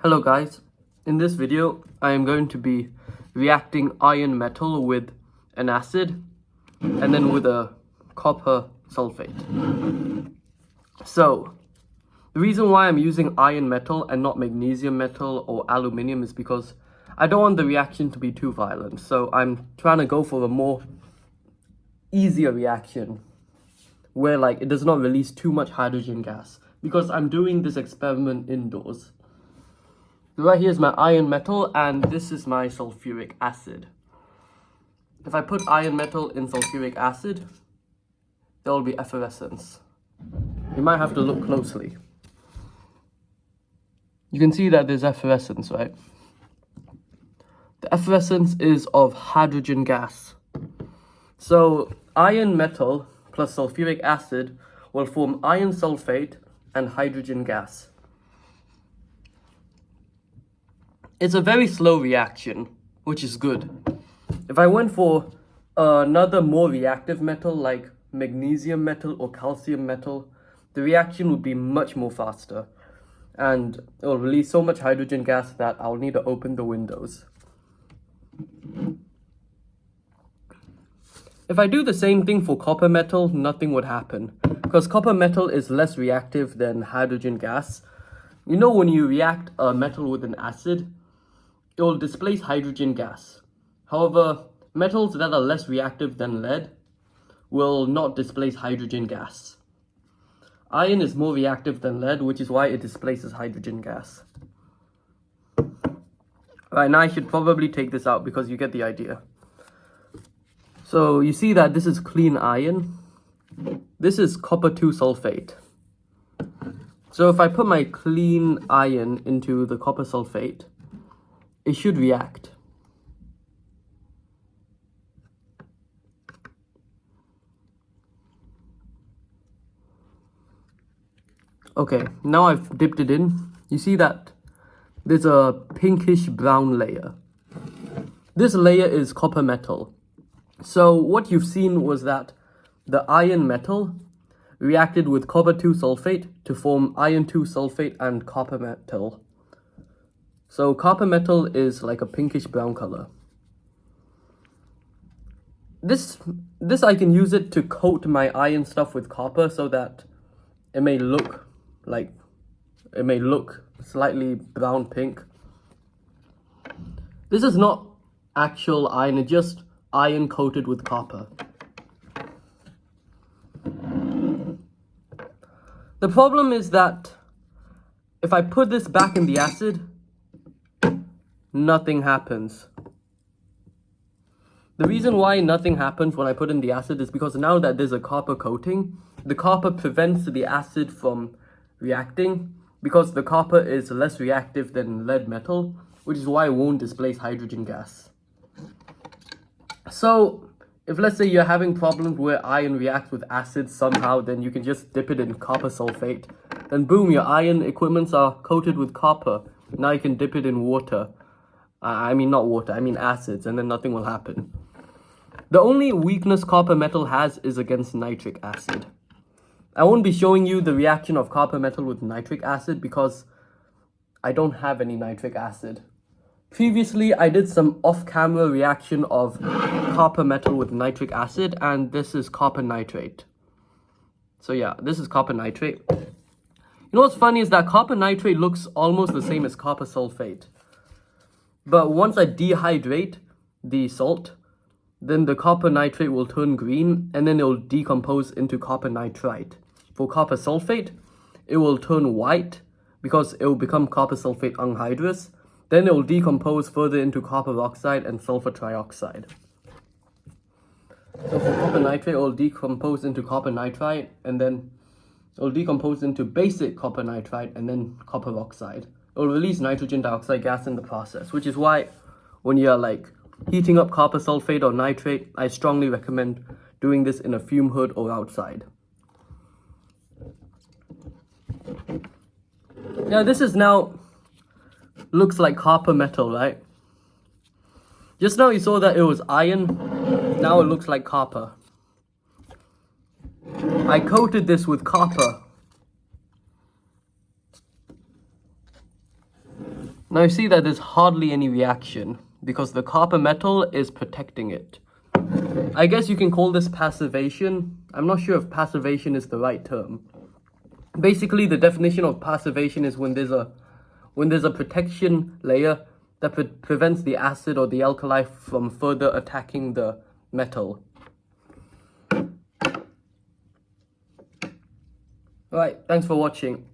Hello guys, in this video I am going to be reacting iron metal with an acid and then with a copper sulfate. So the reason why I'm using iron metal and not magnesium metal or aluminium is because I don't want the reaction to be too violent. So I'm trying to go for a more easier reaction where it does not release too much hydrogen gas, because I'm doing this experiment indoors. Right here is my iron metal and this is my sulfuric acid. If I put iron metal in sulfuric acid, there will be effervescence. You might have to look closely. You can see that there's effervescence, right? The effervescence is of hydrogen gas. So iron metal plus sulfuric acid will form iron sulfate and hydrogen gas. It's a very slow reaction, which is good. If I went for another more reactive metal like magnesium metal or calcium metal, the reaction would be much more faster and it will release so much hydrogen gas that I'll need to open the windows. If I do the same thing for copper metal, nothing would happen because copper metal is less reactive than hydrogen gas. You know, when you react a metal with an acid, it will displace hydrogen gas. However, metals that are less reactive than lead will not displace hydrogen gas. Iron is more reactive than lead, which is why it displaces hydrogen gas. Right, now I should probably take this out because you get the idea. So you see that this is clean iron. This is copper 2 sulfate. So if I put my clean iron into the copper sulfate, it should react. Okay, now I've dipped it in. You see that there's a pinkish brown layer. This layer is copper metal. So what you've seen was that the iron metal reacted with copper 2 sulfate to form iron 2 sulfate and copper metal. So copper metal is like a pinkish brown color. This I can use it to coat my iron stuff with copper so that it may look slightly brown pink. This is not actual iron, it's just iron coated with copper. The problem is that if I put this back in the acid, nothing happens. The reason why nothing happens when I put in the acid is because now that there's a copper coating, the copper prevents the acid from reacting because the copper is less reactive than lead metal, which is why it won't displace hydrogen gas. So if let's say you're having problems where iron reacts with acid somehow, then you can just dip it in copper sulfate. Then boom, your iron equipments are coated with copper. Now you can dip it in water. Not water, I mean acids, and then nothing will happen. The only weakness copper metal has is against nitric acid. I won't be showing you the reaction of copper metal with nitric acid because I don't have any nitric acid. Previously, I did some off-camera reaction of copper metal with nitric acid, and this is copper nitrate. So yeah, this is copper nitrate. You know what's funny is that copper nitrate looks almost the same as copper sulfate. But once I dehydrate the salt, then the copper nitrate will turn green and then it will decompose into copper nitrite. For copper sulfate, it will turn white because it will become copper sulfate anhydrous. Then it will decompose further into copper oxide and sulfur trioxide. So for copper nitrate, it will decompose into copper nitrite and then it will decompose into basic copper nitrite and then copper oxide. It will release nitrogen dioxide gas in the process, which is why when you're heating up copper sulfate or nitrate, I strongly recommend doing this in a fume hood or outside. Yeah, this is now looks like copper metal, right? Just now you saw that it was iron, now it looks like copper. I coated this with copper. Now you see that there's hardly any reaction because the copper metal is protecting it. I guess you can call this passivation. I'm not sure if passivation is the right term. Basically, the definition of passivation is when there's a protection layer that prevents the acid or the alkali from further attacking the metal. Alright, thanks for watching.